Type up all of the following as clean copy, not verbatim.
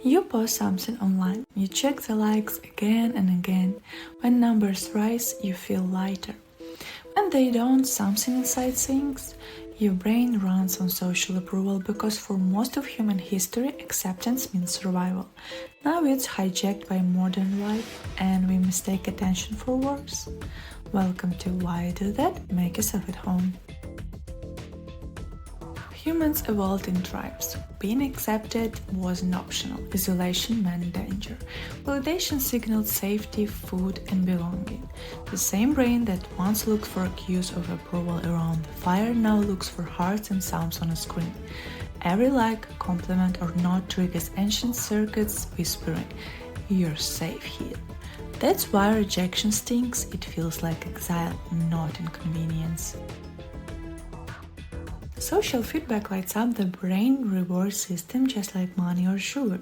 You post something online, you check the likes again and again. When numbers rise, you feel lighter. When they don't, something inside sinks. Your brain runs on social approval because for most of human history, acceptance means survival. Now it's hijacked by modern life and we mistake attention for worse. Welcome to Why I Do That? Make yourself at home. Humans evolved in tribes. Being accepted wasn't optional. Isolation meant danger. Validation signaled safety, food, and belonging. The same brain that once looked for cues of approval around the fire now looks for hearts and sounds on a screen. Every like, compliment, or nod triggers ancient circuits whispering, "You're safe here." That's why rejection stings. It feels like exile, not inconvenience. Social feedback lights up the brain reward system just like money or sugar.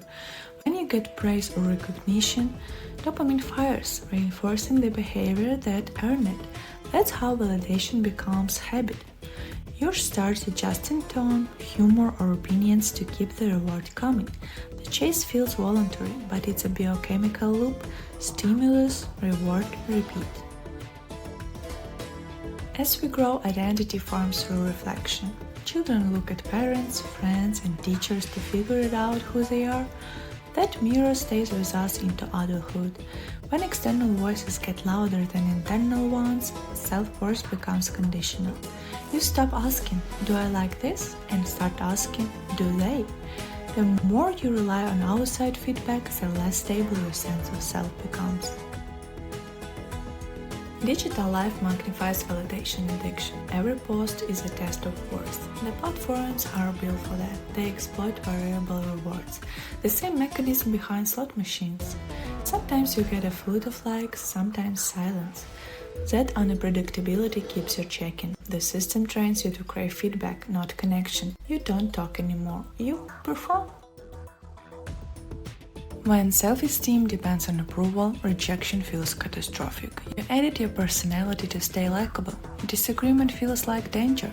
When you get praise or recognition, dopamine fires, reinforcing the behavior that earned it. That's how validation becomes habit. You start adjusting tone, humor, or opinions to keep the reward coming. The chase feels voluntary, but it's a biochemical loop: stimulus, reward, repeat. As we grow, identity forms through reflection. Children look at parents, friends, and teachers to figure it out who they are. That mirror stays with us into adulthood. When external voices get louder than internal ones, self-worth becomes conditional. You stop asking, "Do I like this?" and start asking, "Do they?" The more you rely on outside feedback, the less stable your sense of self becomes. Digital life magnifies validation addiction. Every post is a test of worth. The platforms are built for that. They exploit variable rewards. The same mechanism behind slot machines. Sometimes you get a flood of likes, sometimes silence. That unpredictability keeps you checking. The system trains you to crave feedback, not connection. You don't talk anymore. You perform. When self-esteem depends on approval, rejection feels catastrophic. You edit your personality to stay likable. Disagreement feels like danger.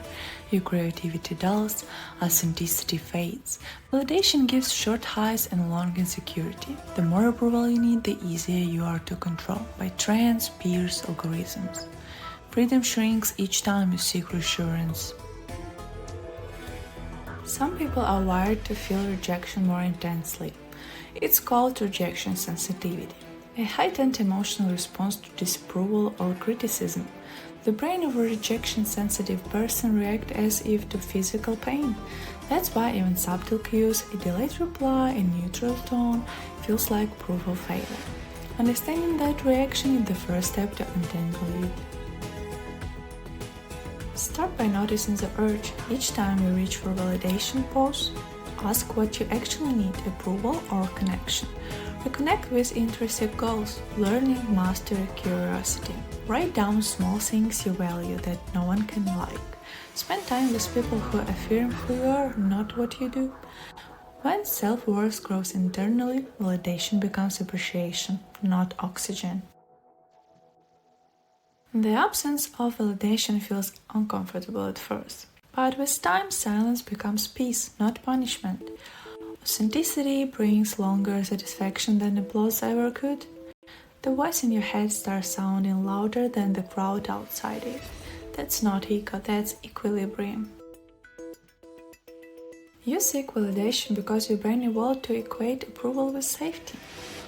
Your creativity dulls, authenticity fades. Validation gives short highs and long insecurity. The more approval you need, the easier you are to control by trends, peers, algorithms. Freedom shrinks each time you seek reassurance. Some people are wired to feel rejection more intensely. It's called rejection sensitivity, a heightened emotional response to disapproval or criticism. The brain of a rejection-sensitive person reacts as if to physical pain. That's why even subtle cues, a delayed reply, a neutral tone, feels like proof of failure. Understanding that reaction is the first step to untangle it. Start by noticing the urge. Each time you reach for validation, pause. Ask what you actually need, approval or connection. Reconnect with intrinsic goals, learning, mastery, curiosity. Write down small things you value that no one can like. Spend time with people who affirm who you are, not what you do. When self-worth grows internally, validation becomes appreciation, not oxygen. The absence of validation feels uncomfortable at first. But with time, silence becomes peace, not punishment. Authenticity brings longer satisfaction than applause ever could. The voice in your head starts sounding louder than the crowd outside it. That's not ego, that's equilibrium. You seek validation because your brain evolved to equate approval with safety.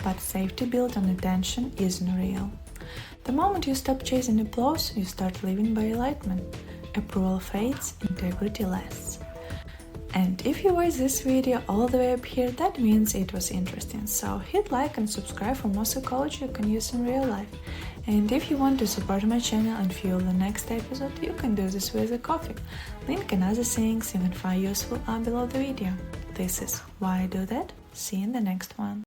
But safety built on attention isn't real. The moment you stop chasing applause, you start living by enlightenment. Approval fades, integrity lasts. And if you watched this video all the way up here, that means it was interesting. So hit like and subscribe for more psychology you can use in real life. And if you want to support my channel and fuel the next episode, you can do this with a coffee. Link and other things you can find useful are below the video. This is Why I Do That. See you in the next one.